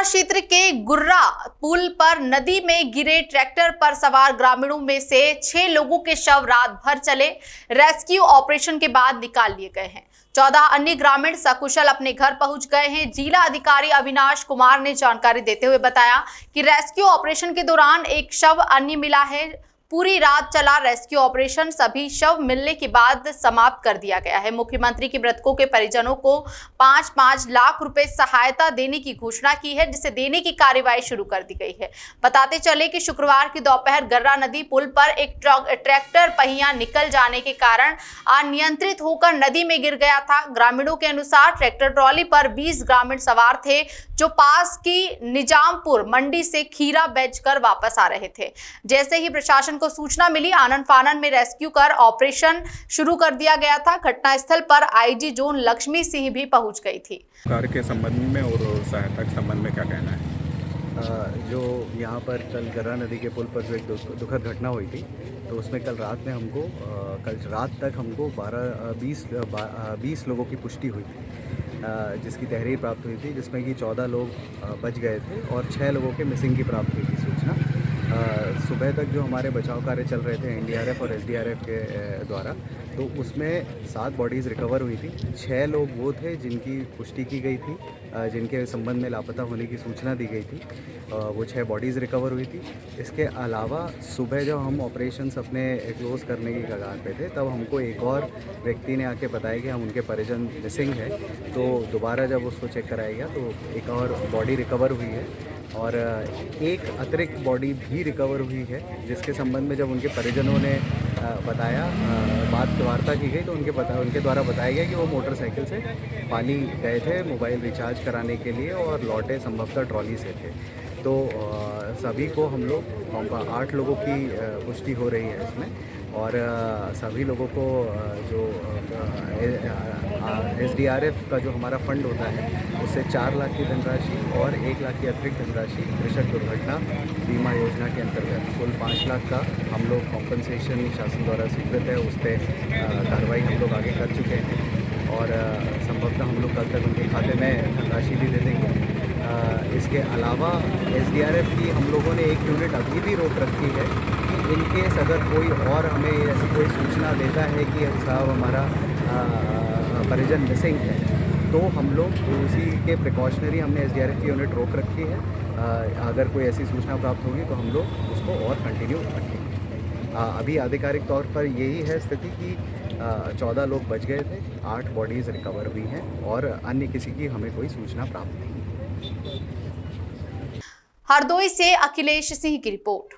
क्षेत्र के गुर्रा पुल पर नदी में गिरे ट्रैक्टर पर सवार ग्रामीणों में से 6 लोगों के शव रात भर चले रेस्क्यू ऑपरेशन के बाद निकाल लिए गए हैं। 14 अन्य ग्रामीण सकुशल अपने घर पहुंच गए हैं। जिला अधिकारी अविनाश कुमार ने जानकारी देते हुए बताया कि रेस्क्यू ऑपरेशन के दौरान एक शव अन्य मिला है। पूरी रात चला रेस्क्यू ऑपरेशन, सभी शव मिलने के बाद समाप्त कर दिया गया है। मुख्यमंत्री के मृतकों के परिजनों को 5-5 लाख रुपए सहायता देने की घोषणा की है, जिसे देने की कार्यवाही शुरू कर दी गई है। बताते चले कि शुक्रवार की दोपहर गर्रा नदी पुल पर एक ट्रैक्टर पहिया निकल जाने के कारण अनियंत्रित होकर नदी में गिर गया था। ग्रामीणों के अनुसार ट्रैक्टर ट्रॉली पर 20 ग्रामीण सवार थे, जो पास की निजामपुर मंडी से खीरा बेचकर वापस आ रहे थे। जैसे ही प्रशासन को सूचना मिली, आनन फानन में रेस्क्यू कर ऑपरेशन शुरू कर दिया गया था। घटनास्थल पर आईजी जोन लक्ष्मी सिंह भी पहुंच गई थी। कार के संबंध में और सहायता के संबंध में क्या कहना है? जो यहाँ पर कल गर्रा नदी के पुल पर जो एक दुखद घटना हुई थी, तो उसमें कल रात में हमको कल रात तक हमको 20 लोगों की पुष्टि हुई थी, जिसकी तहरीर प्राप्त हुई थी, जिसमें कि 14 लोग बच गए थे और 6 लोगों के मिसिंग की प्राप्त हुई थी सूचना। सुबह तक जो हमारे बचाव कार्य चल रहे थे एनडीआरएफ और एसडीआरएफ के द्वारा, तो उसमें 7 बॉडीज़ रिकवर हुई थी। 6 लोग वो थे जिनकी पुष्टि की गई थी, जिनके संबंध में लापता होने की सूचना दी गई थी। वो 6 बॉडीज़ रिकवर हुई थी। इसके अलावा सुबह जब हम ऑपरेशंस अपने क्लोज़ करने की कगार पे थे, तब हमको एक और व्यक्ति ने आके बताया कि हम उनके परिजन मिसिंग है। तो दोबारा जब उसको चेक कराया गया तो एक और बॉडी रिकवर हुई है और एक अतिरिक्त बॉडी भी रिकवर हुई है, जिसके संबंध में जब उनके परिजनों ने बताया, वार्ता की गई, तो उनके द्वारा बताया गया कि वो मोटरसाइकिल से पाली गए थे मोबाइल रिचार्ज कराने के लिए और लौटे संभवतः ट्रॉली से थे। तो सभी को हम लोग 8 लोगों की पुष्टि हो रही है इसमें, और सभी लोगों को जो एसडीआरएफ का जो हमारा फंड होता है, उससे 4 लाख की धनराशि और 1 लाख की अतिरिक्त धनराशि कृषक दुर्घटना बीमा योजना के अंतर्गत कुल 5 लाख का हम लोग कॉम्पनसेशन शासन द्वारा स्वीकृत है, उस पर कार्रवाई हम लोग आगे कर चुके हैं और संभवतः हम लोग कल तक उनके खाते में धनराशि भी दे देंगे। इसके अलावा एसडीआरएफ की हम लोगों ने एक यूनिट अभी भी रोक रखी है कि इनकेस अगर कोई और हमें ऐसी कोई सूचना देता है कि साहब हमारा परिजन मिसिंग है, तो हम लोग उसी के प्रिकॉशनरी हमने एसडीआरएफ की यूनिट रोक रखी है। अगर कोई ऐसी सूचना प्राप्त होगी तो हम लोग उसको और कंटिन्यू रखेंगे। अभी आधिकारिक तौर पर यही है स्थिति कि 14 लोग बच गए थे, 8 बॉडीज़ रिकवर हुई हैं और अन्य किसी की हमें कोई सूचना प्राप्त नहीं। हरदोई से अखिलेश सिंह की रिपोर्ट।